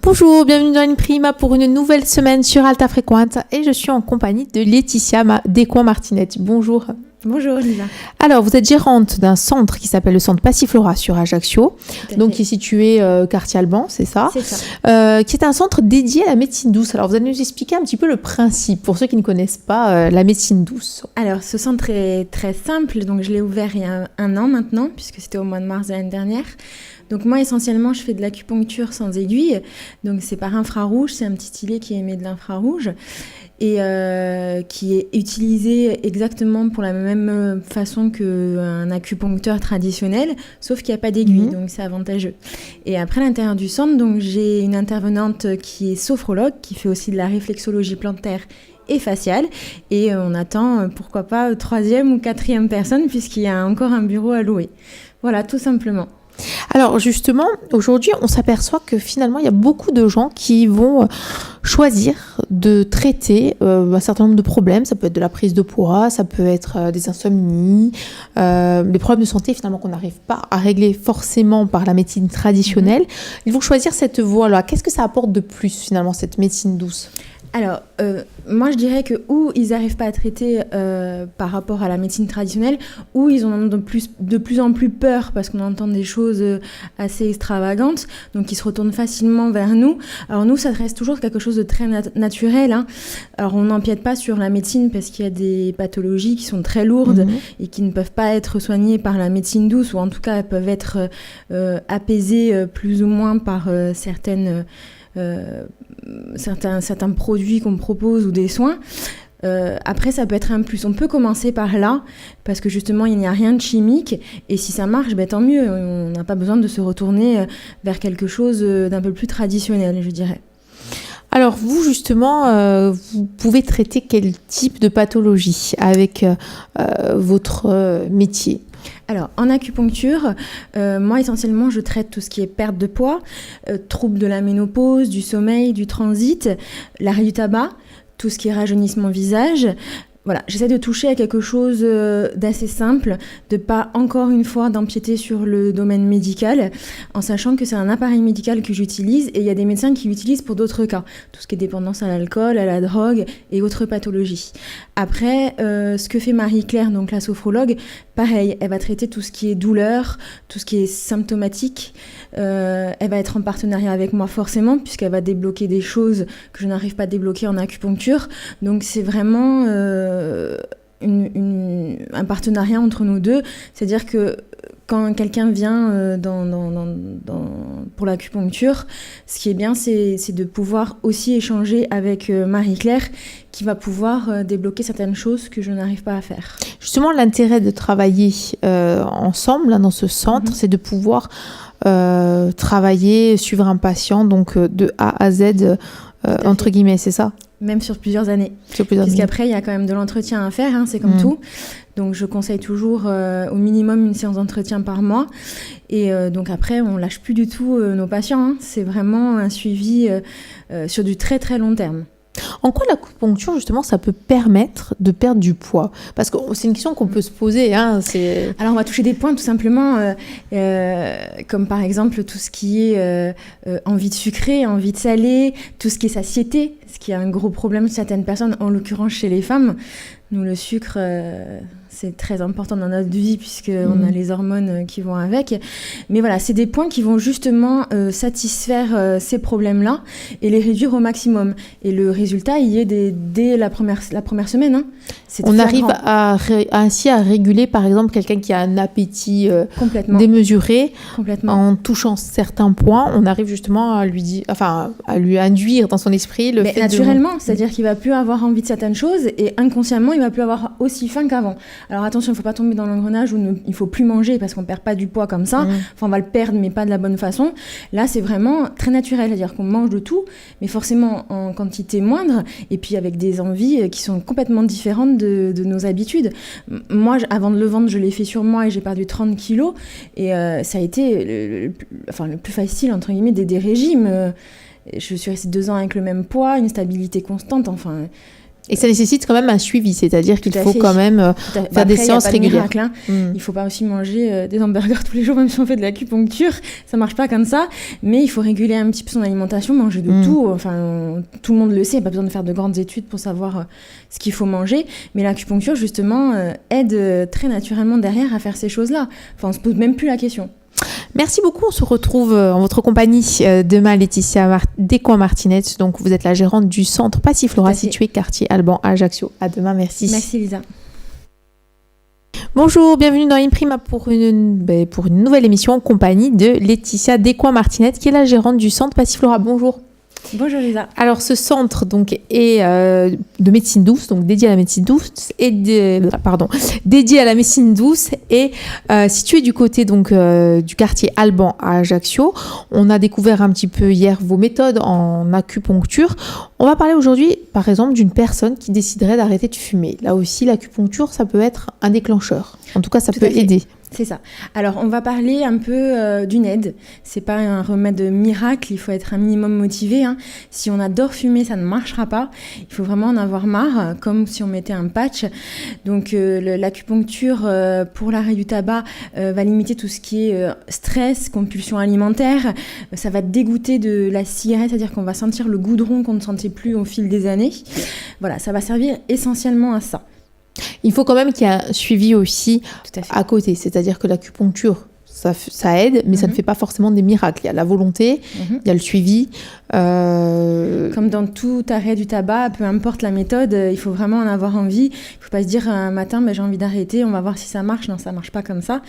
Bonjour, bienvenue dans Prima pour une nouvelle semaine sur Alta Frequenza et je suis en compagnie de Laetitia Descoings-Martinetti. Bonjour. Bonjour Lisa. Alors, vous êtes gérante d'un centre qui s'appelle le centre Passiflora sur Ajaccio, donc qui est situé quartier Alban, c'est ça? C'est ça. Qui est un centre dédié à la médecine douce. Alors, vous allez nous expliquer un petit peu le principe pour ceux qui ne connaissent pas la médecine douce. Alors, ce centre est très simple, donc je l'ai ouvert il y a un an maintenant, puisque c'était au mois de mars de l'année dernière. Donc moi, essentiellement, je fais de l'acupuncture sans aiguille. Donc c'est par infrarouge, c'est un petit stylet qui émet de l'infrarouge et qui est utilisé exactement pour la même façon qu'un acupuncteur traditionnel, sauf qu'il n'y a pas d'aiguille, donc c'est avantageux. Et après, à l'intérieur du centre, donc j'ai une intervenante qui est sophrologue, qui fait aussi de la réflexologie plantaire et faciale, et on attend, pourquoi pas, 3e ou 4e personne, puisqu'il y a encore un bureau à louer. Voilà, tout simplement. Alors justement, aujourd'hui, on s'aperçoit que finalement, il y a beaucoup de gens qui vont choisir de traiter un certain nombre de problèmes. Ça peut être de la prise de poids, ça peut être des insomnies, des problèmes de santé finalement qu'on n'arrive pas à régler forcément par la médecine traditionnelle. Ils vont choisir cette voie-là. Qu'est-ce que ça apporte de plus finalement, cette médecine douce ? Alors, moi je dirais que ou ils n'arrivent pas à traiter par rapport à la médecine traditionnelle, ou ils en ont de plus en plus peur parce qu'on entend des choses assez extravagantes, donc ils se retournent facilement vers nous. Alors nous, ça reste toujours quelque chose de très naturel, hein. Alors on n'empiète pas sur la médecine parce qu'il y a des pathologies qui sont très lourdes et qui ne peuvent pas être soignées par la médecine douce, ou en tout cas elles peuvent être apaisées plus ou moins par certains produits qu'on propose ou des soins. Après, ça peut être un plus. On peut commencer par là, parce que justement, il n'y a rien de chimique. Et si ça marche, tant mieux. On n'a pas besoin de se retourner vers quelque chose d'un peu plus traditionnel, je dirais. Alors vous, justement, vous pouvez traiter quel type de pathologie avec votre métier ? Alors, en acupuncture, moi, essentiellement, je traite tout ce qui est perte de poids, troubles de la ménopause, du sommeil, du transit, l'arrêt du tabac, tout ce qui est rajeunissement visage. Voilà, j'essaie de toucher à quelque chose d'assez simple, de pas encore une fois d'empiéter sur le domaine médical, en sachant que c'est un appareil médical que j'utilise et il y a des médecins qui l'utilisent pour d'autres cas, tout ce qui est dépendance à l'alcool, à la drogue et autres pathologies. Après, ce que fait Marie-Claire, donc la sophrologue, pareil, elle va traiter tout ce qui est douleur, tout ce qui est symptomatique. Elle va être en partenariat avec moi forcément, puisqu'elle va débloquer des choses que je n'arrive pas à débloquer en acupuncture. Donc c'est vraiment un partenariat entre nous deux. C'est-à-dire que quand quelqu'un vient pour l'acupuncture, ce qui est bien, c'est de pouvoir aussi échanger avec Marie-Claire, qui va pouvoir débloquer certaines choses que je n'arrive pas à faire. Justement, l'intérêt de travailler ensemble là, dans ce centre, c'est de pouvoir travailler, suivre un patient donc de A à Z, entre guillemets, c'est ça ? Même sur plusieurs années. Puisqu'après, il y a quand même de l'entretien à faire, hein, c'est comme tout. Donc, je conseille toujours au minimum une séance d'entretien par mois. Et donc après, on lâche plus du tout nos patients, hein. C'est vraiment un suivi sur du très très long terme. En quoi l'acupuncture, justement, ça peut permettre de perdre du poids ? Parce que c'est une question qu'on peut se poser. Hein, Alors, on va toucher des points, tout simplement, comme par exemple tout ce qui est envie de sucrer, envie de salé, tout ce qui est satiété, ce qui est un gros problème chez certaines personnes, en l'occurrence chez les femmes. Nous, le sucre, c'est très important dans notre vie puisqu'on a les hormones qui vont avec. Mais voilà, c'est des points qui vont justement satisfaire ces problèmes-là et les réduire au maximum. Et le résultat, il y est dès la première semaine. Hein. On arrive ainsi à réguler, par exemple, quelqu'un qui a un appétit démesuré. En touchant certains points, on arrive justement à lui induire dans son esprit le fait naturellement, c'est-à-dire qu'il va plus avoir envie de certaines choses et inconsciemment, il va plus avoir aussi faim qu'avant. Alors attention, il ne faut pas tomber dans l'engrenage où il ne faut plus manger parce qu'on ne perd pas du poids comme ça. Enfin, on va le perdre, mais pas de la bonne façon. Là, c'est vraiment très naturel, c'est-à-dire qu'on mange de tout, mais forcément en quantité moindre et puis avec des envies qui sont complètement différentes de nos habitudes. Moi, avant de le vendre, je l'ai fait sur moi et j'ai perdu 30 kilos et ça a été le plus facile, entre guillemets, des régimes. Je suis restée 2 ans avec le même poids, une stabilité constante, enfin... Et ça nécessite quand même un suivi, c'est-à-dire qu'il faut fait. quand même faire des séances régulières. Miracle, hein. Il ne faut pas aussi manger des hamburgers tous les jours, même si on fait de l'acupuncture. Ça ne marche pas comme ça. Mais il faut réguler un petit peu son alimentation, manger de tout. Enfin, tout le monde le sait, il n'y a pas besoin de faire de grandes études pour savoir ce qu'il faut manger. Mais l'acupuncture, justement, aide très naturellement derrière à faire ces choses-là. Enfin, on ne se pose même plus la question. Merci beaucoup. On se retrouve en votre compagnie demain, Laetitia Descoings-Martinez. Donc, vous êtes la gérante du centre Passiflora situé quartier Alban à Ajaccio. À demain. Merci. Merci, Lisa. Bonjour, bienvenue dans Imprima pour une nouvelle émission en compagnie de Laetitia Descoings-Martinez, qui est la gérante du centre Passiflora. Bonjour. Bonjour Lisa. Alors ce centre donc est de médecine douce, donc dédié à la médecine douce et dédié à la médecine douce et situé du côté donc du quartier Alban à Ajaccio. On a découvert un petit peu hier vos méthodes en acupuncture. On va parler aujourd'hui par exemple d'une personne qui déciderait d'arrêter de fumer. Là aussi l'acupuncture ça peut être un déclencheur. En tout cas ça peut aider. C'est ça. Alors, on va parler un peu d'une aide. C'est pas un remède miracle, il faut être un minimum motivé. Hein. Si on adore fumer, ça ne marchera pas. Il faut vraiment en avoir marre, comme si on mettait un patch. Donc, l'acupuncture pour l'arrêt du tabac va limiter tout ce qui est stress, compulsion alimentaire. Ça va dégoûter de la cigarette, c'est-à-dire qu'on va sentir le goudron qu'on ne sentait plus au fil des années. Voilà, ça va servir essentiellement à ça. Il faut quand même qu'il y ait un suivi aussi à côté, c'est-à-dire que l'acupuncture, ça aide, mais ça ne fait pas forcément des miracles. Il y a la volonté, il y a le suivi. Comme dans tout arrêt du tabac, peu importe la méthode, il faut vraiment en avoir envie. Il ne faut pas se dire un matin, j'ai envie d'arrêter, on va voir si ça marche. Non, ça ne marche pas comme ça.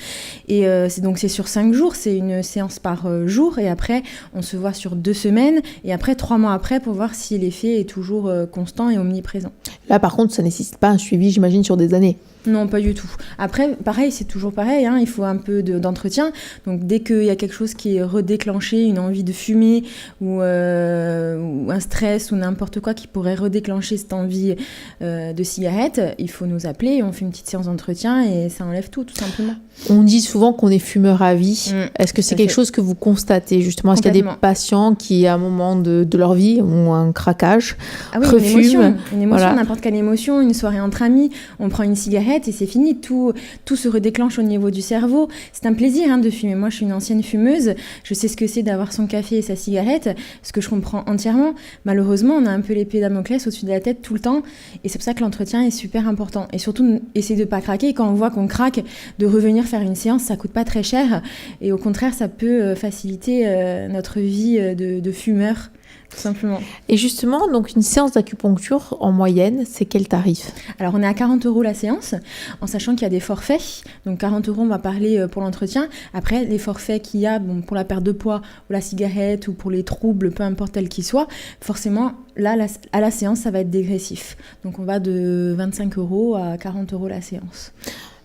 Et c'est sur 5 jours, c'est une séance par jour. Et après, on se voit sur 2 semaines. Et après, 3 mois après, pour voir si l'effet est toujours constant et omniprésent. Là, par contre, ça ne nécessite pas un suivi, j'imagine, sur des années. Non, pas du tout. Après, pareil, c'est toujours pareil, hein, il faut un peu d'entretien. Donc, dès qu'il y a quelque chose qui est redéclenché, une envie de fumer ou un stress ou n'importe quoi qui pourrait redéclencher cette envie de cigarette, il faut nous appeler, on fait une petite séance d'entretien et ça enlève tout simplement. On dit souvent qu'on est fumeur à vie. Est-ce que c'est quelque chose que vous constatez, justement? Est-ce qu'il y a des patients qui, à un moment de leur vie, ont un craquage, refument? Une émotion, n'importe quelle émotion, une soirée entre amis, on prend une cigarette et c'est fini, tout se redéclenche au niveau du cerveau. C'est un plaisir de fumer. Moi, je suis une ancienne fumeuse, je sais ce que c'est d'avoir son café et sa cigarette, ce que je comprends entièrement. Malheureusement, on a un peu l'épée Damoclès au-dessus de la tête tout le temps et c'est pour ça que l'entretien est super important. Et surtout, essayer de ne pas craquer. Quand on voit qu'on craque, de revenir faire une séance, ça coûte pas très cher et au contraire, ça peut faciliter notre vie de fumeur. Tout simplement. Et justement, donc une séance d'acupuncture, en moyenne, c'est quel tarif? Alors, on est à 40 € la séance, en sachant qu'il y a des forfaits. Donc, 40 €, on va parler pour l'entretien. Après, les forfaits qu'il y a pour la perte de poids, ou la cigarette, ou pour les troubles, peu importe quels qu'ils soient, forcément, là, à la séance, ça va être dégressif. Donc, on va de 25 € à 40 € la séance.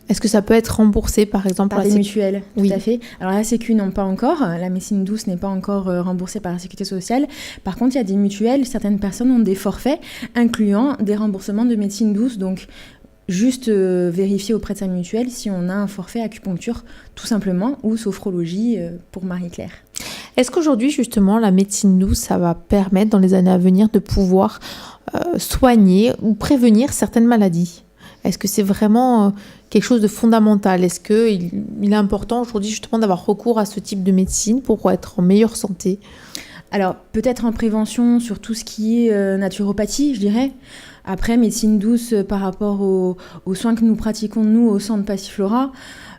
Est-ce que ça peut être remboursé, par exemple, par des mutuelles? Oui. Tout à fait. Alors la Sécu, non, pas encore. La médecine douce n'est pas encore remboursée par la Sécurité sociale. Par contre, il y a des mutuelles. Certaines personnes ont des forfaits incluant des remboursements de médecine douce. Donc, juste vérifier auprès de sa mutuelle si on a un forfait acupuncture, tout simplement, ou sophrologie pour Marie-Claire. Est-ce qu'aujourd'hui, justement, la médecine douce, ça va permettre, dans les années à venir, de pouvoir soigner ou prévenir certaines maladies? Est-ce que c'est vraiment quelque chose de fondamental? Est-ce qu'il est important aujourd'hui justement d'avoir recours à ce type de médecine pour être en meilleure santé? Alors, peut-être en prévention sur tout ce qui est naturopathie, je dirais. Après, médecine douce par rapport aux soins que nous pratiquons, nous, au centre Passiflora,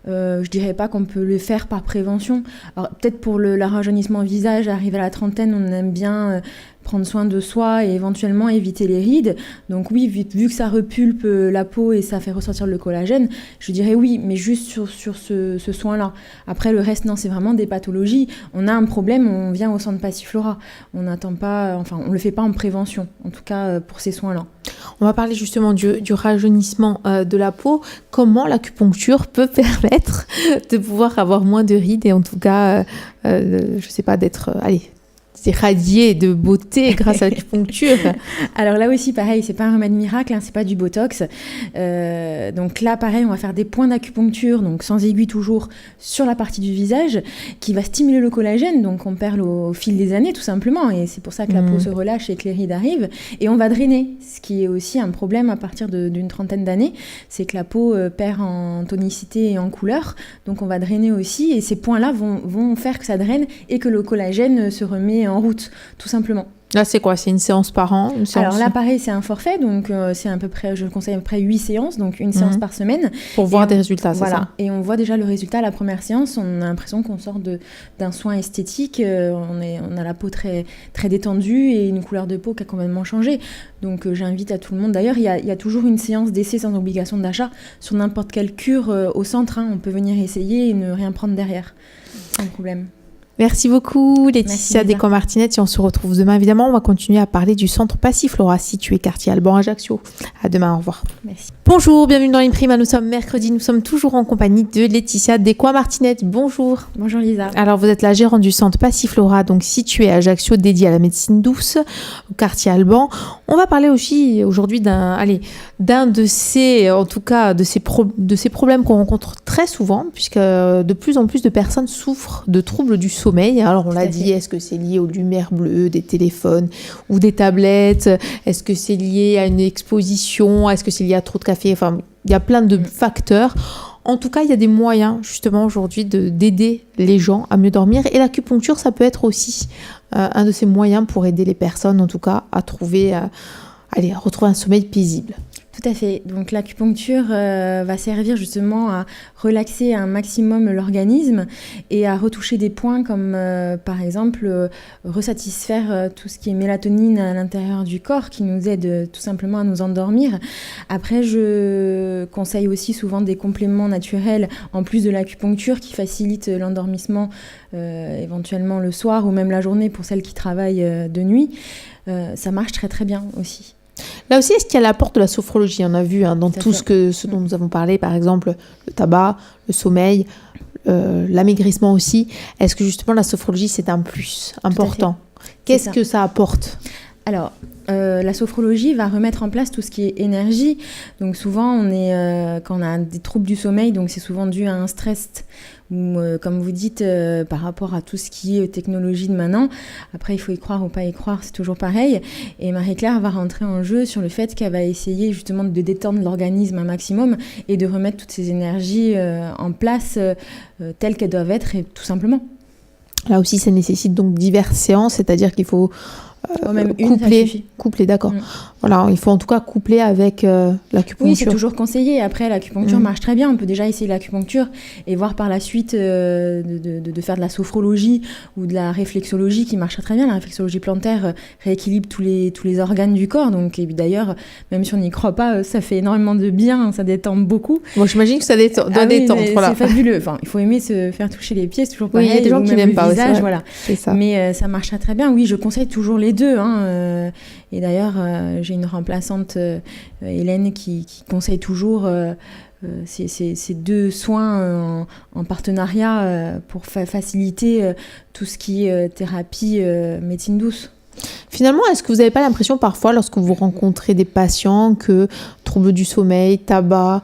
je dirais pas qu'on peut le faire par prévention. Alors, peut-être pour le rajeunissement visage, arrivé à la trentaine, on aime bien prendre soin de soi et éventuellement éviter les rides. Donc oui, vu que ça repulpe la peau et ça fait ressortir le collagène, je dirais oui, mais juste sur ce soin-là. Après, le reste, non, c'est vraiment des pathologies. On a un problème, on vient au centre Passiflora. On n'attend pas, on le fait pas en prévention, en tout cas pour ces soins-là. On va parler justement du rajeunissement de la peau. Comment l'acupuncture peut permettre de pouvoir avoir moins de rides et en tout cas, je sais pas, d'être... radier de beauté grâce à l'acupuncture. Alors là aussi, pareil, c'est pas un remède miracle, hein, c'est pas du botox. Donc là, pareil, on va faire des points d'acupuncture, donc sans aiguille toujours, sur la partie du visage, qui va stimuler le collagène, donc on perd au fil des années tout simplement, et c'est pour ça que la peau se relâche et que les rides arrivent, et on va drainer, ce qui est aussi un problème à partir d'une trentaine d'années, c'est que la peau perd en tonicité et en couleur, donc on va drainer aussi, et ces points-là vont faire que ça draine et que le collagène se remet en route, tout simplement. Là, c'est quoi? C'est une séance par an? Alors là, pareil, c'est un forfait, donc c'est à peu près, je conseille à peu près 8 séances, donc une séance par semaine. Pour voir des résultats, c'est ça? Et on voit déjà le résultat à la première séance, on a l'impression qu'on sort d'un soin esthétique, on a la peau très, très détendue et une couleur de peau qui a complètement changé. Donc j'invite à tout le monde, d'ailleurs, il y a toujours une séance d'essai sans obligation d'achat sur n'importe quelle cure au centre, hein. On peut venir essayer et ne rien prendre derrière, sans problème. Merci beaucoup Laetitia Descamps-Martinette, et on se retrouve demain. Évidemment, on va continuer à parler du centre Passiflora situé quartier Alban Ajaccio. À demain, au revoir. Merci. Bonjour, bienvenue dans l'Imprima. Nous sommes mercredi, nous sommes toujours en compagnie de Laetitia Descamps-Martinette. Bonjour. Bonjour Lisa. Alors vous êtes la gérante du centre Passiflora, donc situé à Ajaccio, dédié à la médecine douce, au quartier Alban. On va parler aussi aujourd'hui d'un de ces, en tout cas, de ces problèmes qu'on rencontre très souvent, puisque de plus en plus de personnes souffrent de troubles du sommeil. Alors on l'a dit, est-ce que c'est lié aux lumières bleues des téléphones ou des tablettes? Est-ce que c'est lié à une exposition? Est-ce que c'est lié à trop de café? Enfin, il y a plein de facteurs. En tout cas, il y a des moyens justement aujourd'hui d'aider les gens à mieux dormir. Et l'acupuncture, ça peut être aussi un de ces moyens pour aider les personnes, en tout cas, à retrouver un sommeil paisible. Tout à fait. Donc l'acupuncture va servir justement à relaxer un maximum l'organisme et à retoucher des points comme par exemple resatisfaire tout ce qui est mélatonine à l'intérieur du corps qui nous aide tout simplement à nous endormir. Après, je conseille aussi souvent des compléments naturels en plus de l'acupuncture qui facilitent l'endormissement éventuellement le soir ou même la journée pour celles qui travaillent de nuit. Ça marche très très bien aussi. Là aussi, est-ce qu'il y a l'apport de la sophrologie? On a vu dans tout ce dont nous avons parlé, par exemple le tabac, le sommeil, l'amaigrissement aussi. Est-ce que justement la sophrologie, c'est un plus important? Qu'est-ce que ça apporte? Alors, la sophrologie va remettre en place tout ce qui est énergie. Donc souvent, quand on a des troubles du sommeil, donc c'est souvent dû à un stress ou comme vous dites, par rapport à tout ce qui est technologie de maintenant. Après, il faut y croire ou pas y croire, c'est toujours pareil. Et Marie-Claire va rentrer en jeu sur le fait qu'elle va essayer justement de détendre l'organisme un maximum et de remettre toutes ces énergies en place telles qu'elles doivent être, et tout simplement. Là aussi, ça nécessite donc diverses séances, c'est-à-dire qu'il faut même coupler, d'accord. Voilà, il faut en tout cas coupler avec l'acupuncture. Oui, c'est toujours conseillé. Après, l'acupuncture marche très bien. On peut déjà essayer l'acupuncture et voir par la suite de faire de la sophrologie ou de la réflexologie qui marche très bien. La réflexologie plantaire rééquilibre tous les organes du corps. Donc, et d'ailleurs, même si on n'y croit pas, ça fait énormément de bien. Ça détend beaucoup. Bon, j'imagine que ça doit détendre. Voilà. C'est fabuleux. Enfin, il faut aimer se faire toucher les pieds, c'est toujours pareil. Oui, il y a des gens qui n'aiment pas visage, aussi. Voilà. C'est ça. Mais ça marche très bien. Oui, je conseille toujours les deux. Et d'ailleurs, j'ai une remplaçante, Hélène, qui conseille toujours ces deux soins en partenariat pour faciliter tout ce qui est thérapie médecine douce. Finalement, est-ce que vous n'avez pas l'impression parfois, lorsque vous rencontrez des patients, que troubles du sommeil, tabac,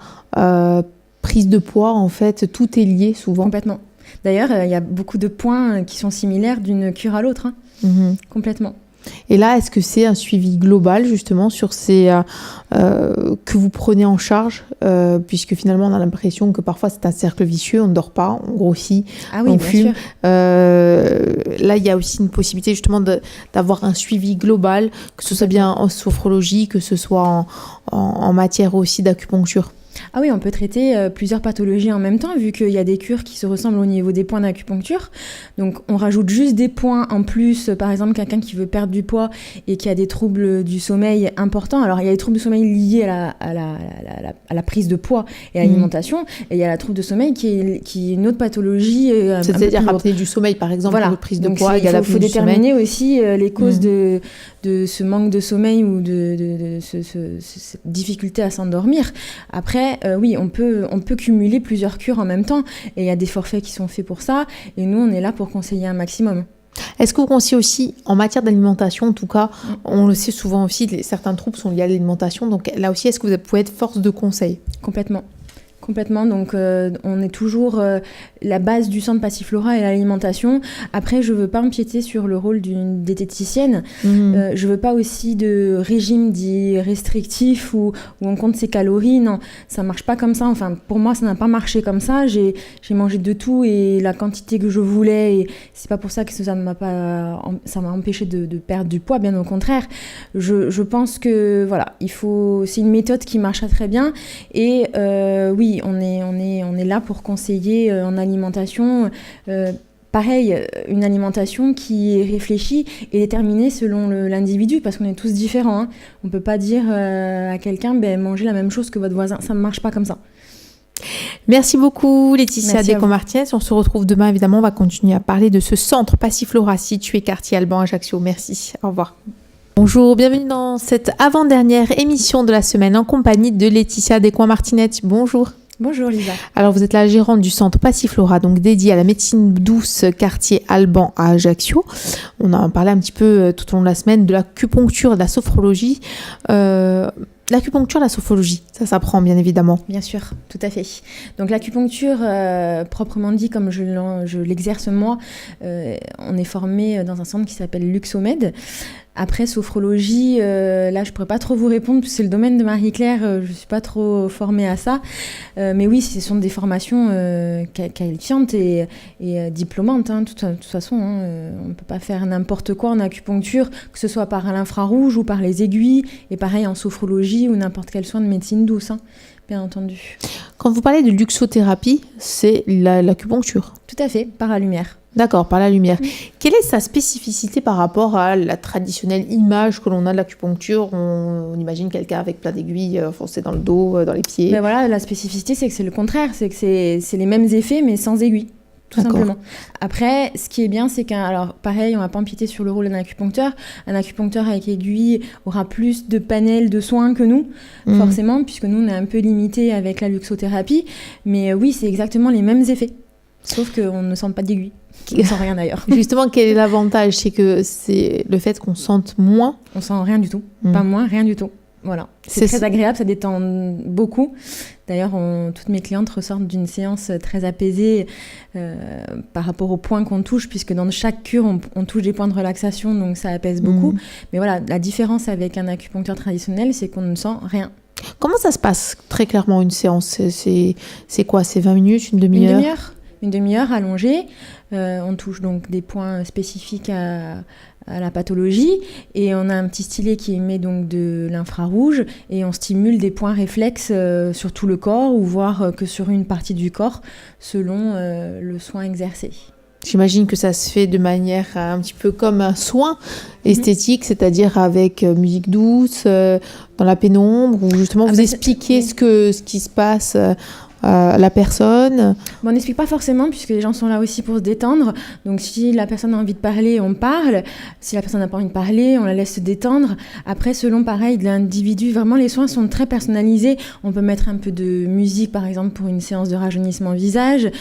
prise de poids, en fait, tout est lié souvent? Complètement. D'ailleurs, il y a beaucoup de points qui sont similaires d'une cure à l'autre. Complètement. Et là, est-ce que c'est un suivi global justement sur ces que vous prenez en charge, puisque finalement on a l'impression que parfois c'est un cercle vicieux, on ne dort pas, on grossit, on fume. Là, il y a aussi une possibilité justement d'avoir un suivi global, que ce soit bien en sophrologie, que ce soit en matière aussi d'acupuncture. Ah oui, on peut traiter plusieurs pathologies en même temps, vu qu'il y a des cures qui se ressemblent au niveau des points d'acupuncture. Donc, on rajoute juste des points en plus. Par exemple, quelqu'un qui veut perdre du poids et qui a des troubles du sommeil importants. Alors, il y a les troubles du sommeil liés à la prise de poids et à l'alimentation. Et il y a la trouble de sommeil qui est une autre pathologie. C'est-à-dire apnée du sommeil, par exemple, voilà. Prise de donc poids. Il faut déterminer aussi les causes de ce manque de sommeil ou de cette difficulté à s'endormir. Après, oui, on peut cumuler plusieurs cures en même temps et il y a des forfaits qui sont faits pour ça et nous, on est là pour conseiller un maximum. Est-ce que vous conseillez aussi, en matière d'alimentation, en tout cas, on le sait souvent aussi, certains troubles sont liés à l'alimentation, donc là aussi, est-ce que vous pouvez être force de conseil? Complètement, donc on est toujours la base du centre Passiflora et l'alimentation. Après, je veux pas empiéter sur le rôle d'une diététicienne. Je veux pas aussi de régime dit restrictif où on compte ses calories. Non, ça marche pas comme ça. Enfin, pour moi, ça n'a pas marché comme ça. J'ai mangé de tout et la quantité que je voulais. Et c'est pas pour ça que ça m'a empêché de perdre du poids. Bien au contraire. Je pense que voilà, c'est une méthode qui marche très bien. Et oui, on est là pour conseiller en alimentation. Pareil, une alimentation qui est réfléchie et déterminée selon l'individu, parce qu'on est tous différents. Hein. On ne peut pas dire à quelqu'un, mangez la même chose que votre voisin. Ça ne marche pas comme ça. Merci beaucoup Laetitia Descamps-Martinez. On se retrouve demain, évidemment. On va continuer à parler de ce centre Passiflora situé quartier Alban Ajaccio. Merci. Au revoir. Bonjour, bienvenue dans cette avant-dernière émission de la semaine en compagnie de Laetitia Descamps-Martinez. Bonjour. Bonjour Lisa. Alors vous êtes la gérante du centre Passiflora, donc dédié à la médecine douce quartier Alban à Ajaccio. On a parlé un petit peu tout au long de la semaine de l'acupuncture, de la sophrologie. L'acupuncture, la sophrologie, ça s'apprend bien évidemment. Bien sûr, tout à fait. Donc l'acupuncture, proprement dit, comme je l'exerce moi, on est formé dans un centre qui s'appelle Luxomed. Après, sophrologie, là, je ne pourrais pas trop vous répondre, parce que c'est le domaine de Marie-Claire, je ne suis pas trop formée à ça. Mais oui, ce sont des formations qualifiantes et diplômantes. Hein, de toute façon, hein, on ne peut pas faire n'importe quoi en acupuncture, que ce soit par l'infrarouge ou par les aiguilles, et pareil en sophrologie ou n'importe quel soin de médecine douce, hein, bien entendu. Quand vous parlez de luxothérapie, c'est l'acupuncture? Tout à fait, par la lumière. D'accord, par la lumière. Quelle est sa spécificité par rapport à la traditionnelle image que l'on a de l'acupuncture? On imagine quelqu'un avec plein d'aiguilles foncées dans le dos, dans les pieds. Ben voilà, la spécificité, c'est que c'est le contraire. C'est que c'est les mêmes effets, mais sans aiguilles. Tout simplement. Après, ce qui est bien, c'est alors pareil, on va pas empiéter sur le rôle d'un acupuncteur. Un acupuncteur avec aiguille aura plus de panel de soins que nous, forcément, puisque nous, on est un peu limité avec la luxothérapie. Mais oui, c'est exactement les mêmes effets. Sauf qu'on ne sent pas d'aiguille. On ne sent rien d'ailleurs. Justement, quel est l'avantage? C'est que c'est le fait qu'on sente moins. On sent rien du tout. Pas moins, rien du tout. Voilà. C'est très agréable, ça détend beaucoup. D'ailleurs, toutes mes clientes ressortent d'une séance très apaisée par rapport aux points qu'on touche, puisque dans chaque cure, on touche des points de relaxation, donc ça apaise beaucoup. Mais voilà, la différence avec un acupuncteur traditionnel, c'est qu'on ne sent rien. Comment ça se passe très clairement une séance? C'est quoi? C'est 20 minutes, une demi-heure? Une demi-heure allongée. On touche donc des points spécifiques à la pathologie et on a un petit stylet qui émet donc de l'infrarouge et on stimule des points réflexes sur tout le corps ou voire que sur une partie du corps selon le soin exercé. J'imagine que ça se fait de manière un petit peu comme un soin esthétique, c'est-à-dire avec musique douce, dans la pénombre, où justement vous expliquez ce qui se passe la personne. Bon, on n'explique pas forcément puisque les gens sont là aussi pour se détendre. Donc si la personne a envie de parler, on parle. Si la personne n'a pas envie de parler, on la laisse se détendre. Après, selon pareil de l'individu, vraiment les soins sont très personnalisés. On peut mettre un peu de musique par exemple pour une séance de rajeunissement visage.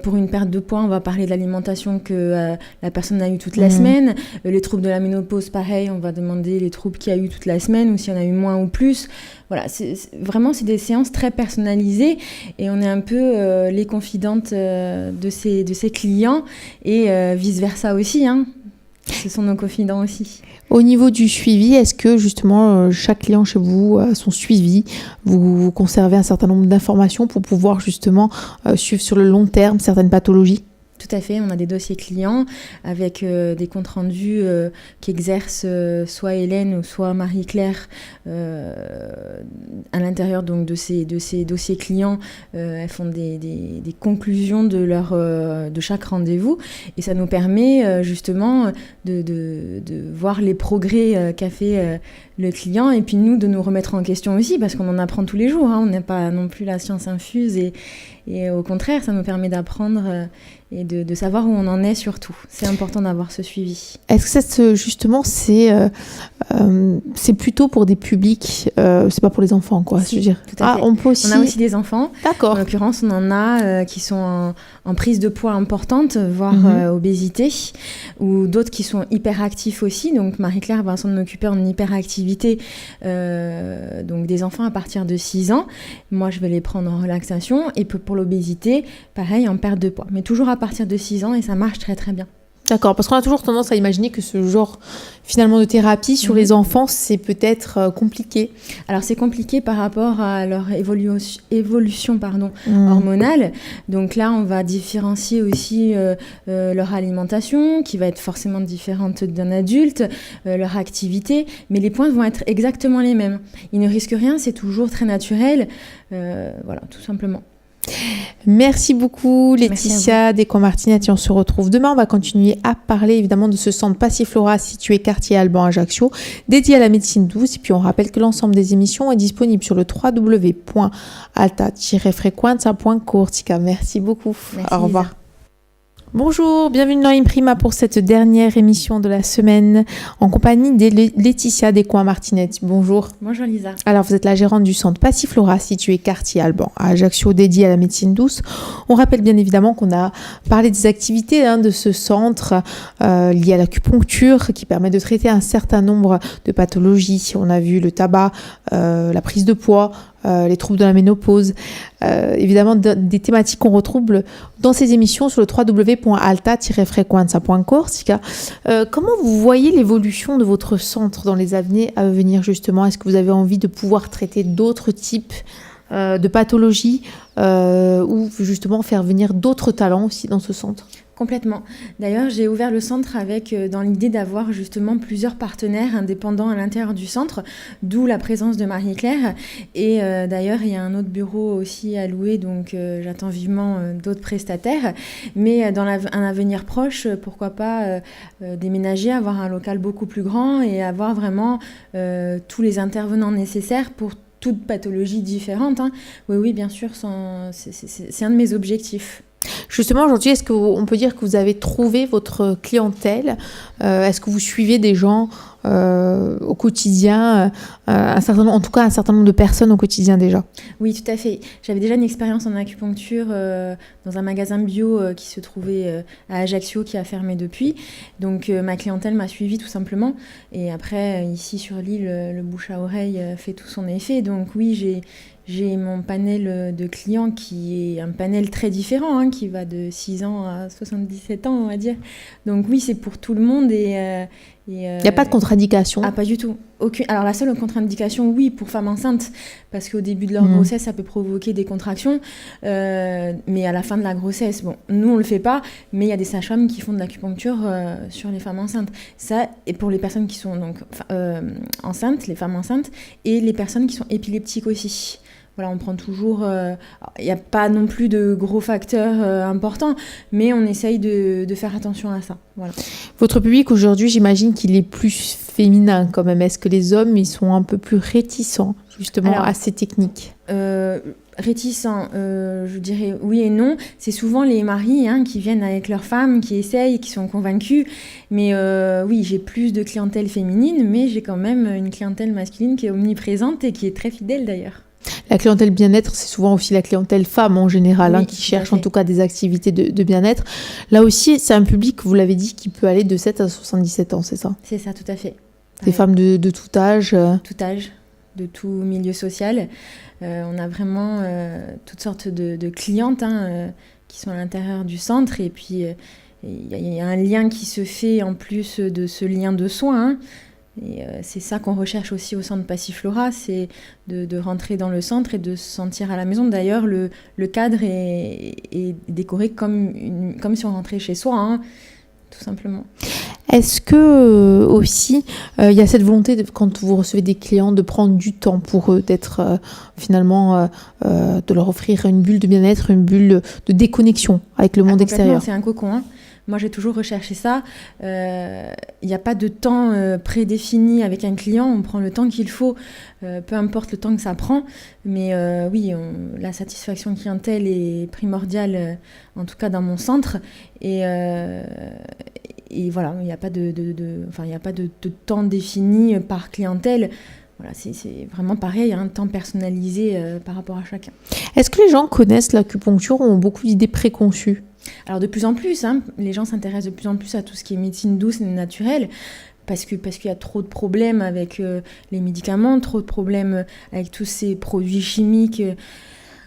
Pour une perte de poids, on va parler de l'alimentation que la personne a eu toute la semaine. Les troubles de la ménopause, pareil, on va demander les troubles qu'il y a eu toute la semaine ou s'il y en a eu moins ou plus. Voilà, vraiment, c'est des séances très personnalisées et on est un peu les confidentes de ses clients et vice-versa aussi. Hein. Ce sont nos confidents aussi. Au niveau du suivi, est-ce que justement chaque client chez vous a son suivi? Vous conservez un certain nombre d'informations pour pouvoir justement suivre sur le long terme certaines pathologies? Tout à fait, on a des dossiers clients avec des comptes rendus qu'exercent soit Hélène ou soit Marie-Claire à l'intérieur donc, de ces dossiers clients. Elles font des conclusions de chaque rendez-vous et ça nous permet justement de voir les progrès qu'a fait le client et puis nous de nous remettre en question aussi parce qu'on en apprend tous les jours. Hein. On n'est pas non plus la science infuse Et au contraire, ça nous permet d'apprendre et de savoir où on en est surtout. C'est important d'avoir ce suivi. Est-ce que justement, c'est plutôt pour des publics, c'est pas pour les enfants, quoi, Si, je veux dire. tout à fait. On peut aussi... On a aussi des enfants. D'accord. En l'occurrence, on en a qui sont en prise de poids importante, voire obésité, ou d'autres qui sont hyperactifs aussi. Donc Marie-Claire va s'en occuper en hyperactivité, donc des enfants à partir de 6 ans. Moi, je vais les prendre en relaxation. Et pour l'obésité, pareil, en perte de poids. Mais toujours à partir de 6 ans, et ça marche très très bien. D'accord, parce qu'on a toujours tendance à imaginer que ce genre finalement de thérapie sur les enfants, c'est peut-être compliqué. Alors c'est compliqué par rapport à leur évolution hormonale. Donc là, on va différencier aussi leur alimentation, qui va être forcément différente d'un adulte, leur activité, mais les points vont être exactement les mêmes. Ils ne risquent rien, c'est toujours très naturel, voilà, tout simplement. Merci beaucoup Laetitia Descoings-Martinetti. On se retrouve demain. On va continuer à parler évidemment de ce centre Passiflora situé quartier Alban Ajaccio, dédié à la médecine douce. Et puis on rappelle que l'ensemble des émissions est disponible sur le www.alta-frequenza.cortica. Merci beaucoup. Merci, au revoir. Lisa. Bonjour, bienvenue dans Imprima pour cette dernière émission de la semaine en compagnie de Laetitia Descoings-Martinetti. Bonjour. Bonjour Lisa. Alors vous êtes la gérante du centre Passiflora situé quartier Alban à Ajaccio, dédié à la médecine douce. On rappelle bien évidemment qu'on a parlé des activités de ce centre liées à l'acupuncture qui permet de traiter un certain nombre de pathologies. On a vu le tabac, la prise de poids, les troubles de la ménopause, évidemment des thématiques qu'on retrouve dans ces émissions sur le www.alta-frequenza.cortica. Comment vous voyez l'évolution de votre centre dans les années à venir justement? Est-ce que vous avez envie de pouvoir traiter d'autres types de pathologies ou justement faire venir d'autres talents aussi dans ce centre? Complètement. D'ailleurs, j'ai ouvert le centre dans l'idée d'avoir justement plusieurs partenaires indépendants à l'intérieur du centre, d'où la présence de Marie-Claire. Et d'ailleurs, il y a un autre bureau aussi à louer, donc j'attends vivement d'autres prestataires. Mais dans un avenir proche, pourquoi pas déménager, avoir un local beaucoup plus grand et avoir vraiment tous les intervenants nécessaires pour toute pathologie différente. Oui, bien sûr, c'est un de mes objectifs. Justement, aujourd'hui, est-ce qu'on peut dire que vous avez trouvé votre clientèle? Est-ce que vous suivez des gens au quotidien, un certain nombre de personnes au quotidien déjà? Oui, tout à fait. J'avais déjà une expérience en acupuncture dans un magasin bio qui se trouvait à Ajaccio, qui a fermé depuis. Donc ma clientèle m'a suivie tout simplement. Et après, ici sur l'île, le bouche à oreille fait tout son effet. Donc oui, j'ai mon panel de clients qui est un panel très différent, qui va de 6 ans à 77 ans, on va dire. Donc oui, c'est pour tout le monde. Il n'y a pas de contre-indication? Ah, pas du tout. Aucune. Alors la seule contre-indication, oui, pour femmes enceintes, parce qu'au début de leur grossesse, ça peut provoquer des contractions. Mais à la fin de la grossesse, bon, nous, on ne le fait pas, mais il y a des sages-femmes qui font de l'acupuncture sur les femmes enceintes. Ça, et pour les personnes qui sont donc, enceintes, les femmes enceintes, et les personnes qui sont épileptiques aussi. Voilà, on prend toujours... Il n'y a pas non plus de gros facteurs importants, mais on essaye de faire attention à ça. Voilà. Votre public aujourd'hui, j'imagine qu'il est plus féminin quand même. Est-ce que les hommes, ils sont un peu plus réticents justement à ces techniques? Réticents, je dirais oui et non. C'est souvent les maris qui viennent avec leurs femmes, qui essayent, qui sont convaincus. Mais oui, j'ai plus de clientèle féminine, mais j'ai quand même une clientèle masculine qui est omniprésente et qui est très fidèle d'ailleurs. La clientèle bien-être, c'est souvent aussi la clientèle femme en général, qui cherche en tout cas des activités de bien-être. Là aussi, c'est un public, vous l'avez dit, qui peut aller de 7 à 77 ans, c'est ça? C'est ça, tout à fait. Des femmes de tout âge? Tout âge, de tout milieu social. On a vraiment toutes sortes de clientes qui sont à l'intérieur du centre. Et puis, il y a un lien qui se fait en plus de ce lien de soins. Et c'est ça qu'on recherche aussi au centre Passiflora, c'est de rentrer dans le centre et de se sentir à la maison. D'ailleurs, le cadre est décoré comme si on rentrait chez soi, tout simplement. Est-ce que aussi, il y a cette volonté, quand vous recevez des clients, de prendre du temps pour eux, d'être finalement, de leur offrir une bulle de bien-être, une bulle de déconnexion avec le monde extérieur? C'est un cocon. Moi, j'ai toujours recherché ça. Il n'y a pas de temps prédéfini avec un client. On prend le temps qu'il faut, peu importe le temps que ça prend. Mais oui, la satisfaction clientèle est primordiale, en tout cas dans mon centre. Et voilà, il n'y a pas il y a pas de temps défini par clientèle. Voilà, c'est vraiment pareil, un temps personnalisé par rapport à chacun. Est-ce que les gens connaissent l'acupuncture ou ont beaucoup d'idées préconçues ? Alors de plus en plus, les gens s'intéressent de plus en plus à tout ce qui est médecine douce et naturelle, parce qu'il y a trop de problèmes avec les médicaments, trop de problèmes avec tous ces produits chimiques.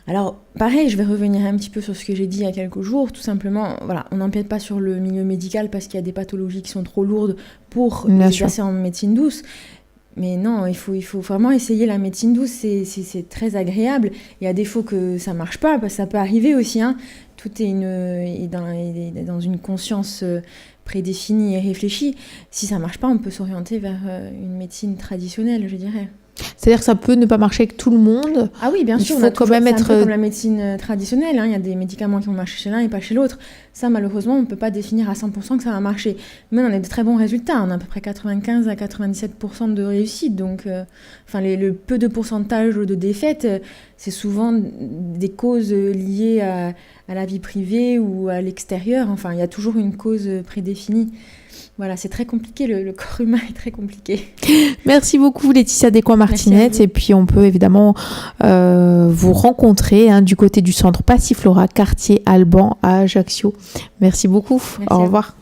Alors pareil, je vais revenir un petit peu sur ce que j'ai dit il y a quelques jours. Tout simplement, voilà, on n'empiète pas sur le milieu médical parce qu'il y a des pathologies qui sont trop lourdes pour les exercer en médecine douce. Mais non, il faut vraiment essayer la médecine douce, c'est très agréable. Et à défaut que ça marche pas, parce que ça peut arriver aussi. Tout est dans une conscience prédéfinie et réfléchie. Si ça marche pas, on peut s'orienter vers une médecine traditionnelle, je dirais. C'est-à-dire que ça peut ne pas marcher avec tout le monde. Ah oui, bien sûr. Il faut quand même être... C'est un peu comme la médecine traditionnelle. Il y a des médicaments qui vont marcher chez l'un et pas chez l'autre. Ça, malheureusement, on ne peut pas définir à 100% que ça va marcher. Mais on a de très bons résultats. On a à peu près 95 à 97% de réussite. Donc, le peu de pourcentage de défaites, c'est souvent des causes liées à la vie privée ou à l'extérieur. Enfin, il y a toujours une cause prédéfinie. Voilà, c'est très compliqué, le corps humain est très compliqué. Merci beaucoup Laetitia Descoings-Martinette. Et puis on peut évidemment vous rencontrer du côté du centre Passiflora, quartier Alban à Ajaccio. Merci beaucoup. Merci Au revoir.